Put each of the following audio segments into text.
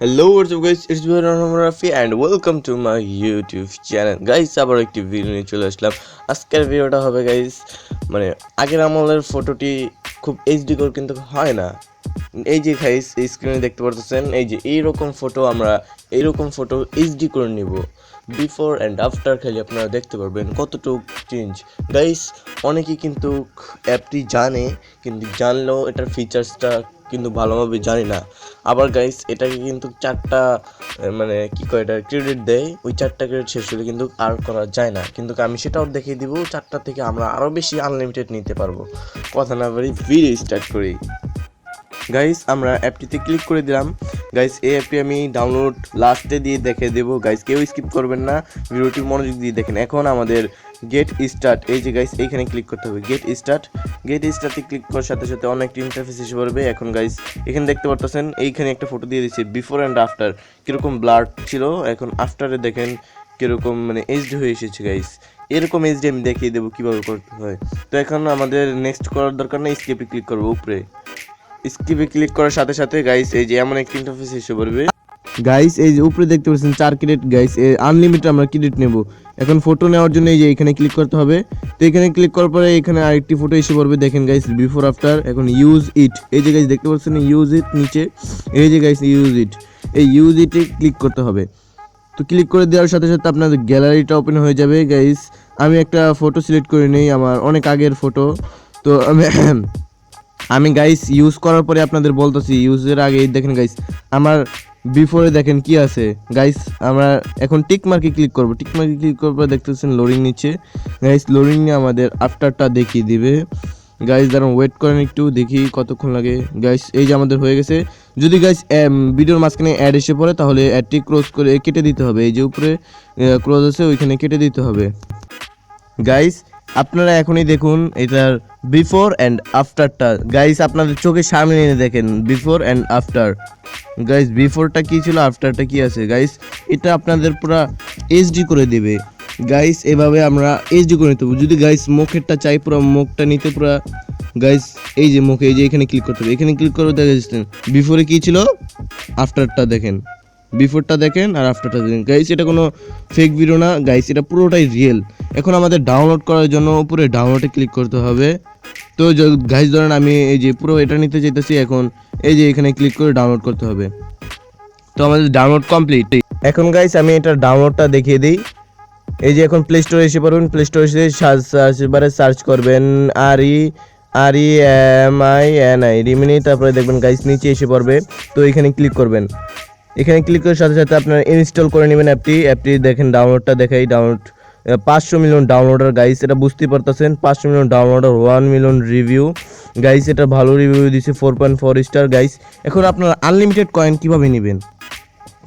Hello, what's up guys? It's Rehan Rahman Rafi and welcome to my YouTube channel. Guys, আবার একটি video নিয়ে চলে আসলাম। আজকের ভিডিওটা হবে গাইস মানে আগের আমলের ফটোটি খুব এইচডি করে কিন্তু হয় না। এই যে গাইস এই স্ক্রিনে দেখতে পাচ্ছেন এই যে এইরকম ফটো আমরা এইরকম ফটো এইচডি করে নিব। বিফোর অ্যান্ড আফটার খালি আপনারা দেখতে পারবেন কতটুকু চেঞ্জ। গাইস অনেকেই কিন্তু অ্যাপটি জানে কিন্তু জানলেও এটার ফিচার্সটা কিন্তু ভালোভাবে জানি না। আবার গাইস এটাকে কিন্তু চারটা মানে কি কয় এটা ক্রেডিট দেয়, ওই চারটা ক্রেডিট শেষ হলে কিন্তু আর করা যায় না, কিন্তু আমি সেটাও দেখিয়ে দিব। চারটা থেকে আমরা আরও বেশি আনলিমিটেড নিতে পারবো। কথা না বলি ভিডিও স্টার্ট করি। গাইস আমরা অ্যাপটিতে ক্লিক করে দিলাম। গাইস এই অ্যাপটি আমি ডাউনলোড লাস্টে দিয়ে দেখে দেবো। গাইস কেউ স্কিপ করবেন না, ভিডিওটি মনোযোগ দিয়ে দেখেন। এখন আমাদের গেট স্টার্ট, এই যে গাইস এইখানে ক্লিক করতে হবে। গেট স্টার্টে ক্লিক করার সাথে সাথে অনেকটি ইন্টারফেস এসে পড়বে। এখন গাইস এখানে দেখতে পারতেছেন এইখানে একটা ফটো দিয়ে দিচ্ছে বিফোর অ্যান্ড আফটার, কীরকম ব্লার ছিল, এখন আফটারে দেখেন কীরকম মানে এইচডি হয়ে এসেছে। গাইস এরকম এইচডি আমি দেখিয়ে দেবো কীভাবে করতে হয়। তো এখন আমাদের নেক্সট করার দরকার নেই, স্কিপে ক্লিক করবো। উপরে স্কিপে ক্লিক করার সাথে সাথে গাইস এই যে এমন একটা ইন্টারফেস এসে পড়বে। গাইস এই যে উপরে দেখতে পাচ্ছেন 4 ক্রেডিট। গাইস আনলিমিটেড আমরা ক্রেডিট নেব। এখন ফটো নেওয়ার জন্য এই যে এখানে ক্লিক করতে হবে। তো এখানে ক্লিক করার পরে এখানে আরেকটি ফটো এসে পড়বে। দেখেন গাইস বিফোর আফটার। এখন ইউজ ইট, এই যে গাইস দেখতে পাচ্ছেন ইউজ ইট নিচে, এই যে গাইস ইউজ ইট, এই ইউজ ইটে ক্লিক করতে হবে। তো ক্লিক করে দেওয়ার সাথে সাথে আপনাদের গ্যালারিটা ওপেন হয়ে যাবে। গাইস আমি একটা ফটো সিলেক্ট করে নেই, আমার অনেক আগের ফটো। তো আমি গাইস ইউজ করার পরে আপনাদের বলতেছি, ইউজের আগে দেখেন গাইস আমার বিফোরে দেখেন কি আছে। গাইস আমরা এখন টিক মার্কে ক্লিক করব। টিক মার্কে ক্লিক করার পর দেখতেছেন লোডিং নিচ্ছে। গাইস লোডিং নিয়ে আমাদের আফটারটা দেখিয়ে দিবে। গাইস দাঁড়ান ওয়েট করেন একটু, দেখি কতক্ষণ লাগে। গাইস এই যে আমাদের হয়ে গেছে। যদি গাইস ভিডিওর মাঝখানে অ্যাড এসে পড়ে তাহলে অ্যাডটি ক্লোজ করে কেটে দিতে হবে। এই যে উপরে ক্লোজ আছে ওইখানে কেটে দিতে হবে। গাইস আপনারা এখনই দেখুন এটার বিফোর অ্যান্ড আফটারটা। গাইস আপনাদের চোখের সামনে এনে দেখেন বিফোর অ্যান্ড আফটার। গাইস বিফোরটা কী ছিল, আফটারটা কী আছে। গাইস এটা আপনাদের পুরো এইচডি করে দেবে। গাইস এভাবে আমরা এইচডি করে নিতে হবে। যদি গাইস মুখেরটা চাই পুরো মুখটা নিতে পুরো, গাইস এই যে মুখে এই যে এখানে ক্লিক করতে হবে। এখানে ক্লিক করে দেখা যাচ্ছে বিফোরে কী ছিল, আফটারটা দেখেন, বিফোরটা দেখেন আর আফটারটা দেখেন। গাইস এটা কোনো ফেক ভিডিও না গাইস, এটা পুরোটাই রিয়েল। এখন আমাদের ডাউনলোড করার জন্য উপরে ডাউনলোডে ক্লিক করতে হবে। তো গাইস ধরেন আমি এই যে পুরো এটা নিতে চাইতেছি, এখন এই যে এখানে ক্লিক করে ডাউনলোড করতে হবে। তো আমাদের ডাউনলোড কমপ্লিট। এখন গাইস আমি এটার ডাউনলোডটা দেখিয়ে দিই। এই যে এখন প্লে স্টোরে এসে পড়বেন। প্লে স্টোরে এসে সার্চ করবেন REMINI রিমিনি, তারপরে দেখবেন গাইস নিচে এসে পড়বে। তো এখানে ক্লিক করবেন। এখানে ক্লিক করার সাথে সাথে আপনারা ইনস্টল করে নেবেন অ্যাপটি দেখেন ডাউনলোডটা দেখাই। Download 500 million downloader. গাইস এটা বুঝতে পারতেছেন 500 million downloader, 1 million review. Guys এটা ভালো রিভিউ দিচ্ছে, 4.4 স্টার। গাইস এখন আপনারা আনলিমিটেড কয়েন কীভাবে নেবেন,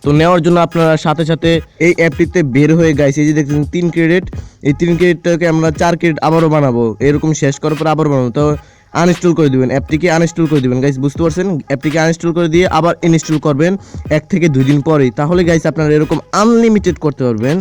তো নেওয়ার জন্য আপনারা সাথে সাথে এই অ্যাপটিতে বের হয়ে গাইস এই যে দেখছেন 3 ক্রেডিট, এই 3 ক্রেডিটটাকে আমরা 4 ক্রেডিট আবারও বানাবো। এরকম শেষ করার পর আবার বানাবো। তো আনইনস্টল করে দিবেন, অ্যাপটিকে আনইনস্টল করে দিবেন। গাইস বুঝতে পারছেন, অ্যাপটিকে আনইনস্টল করে দিয়ে আবার ইনস্টল করবেন 1 থেকে 2 দিন পরেই। তাহলে গাইস আপনারা এরকম আনলিমিটেড করতে পারবেন।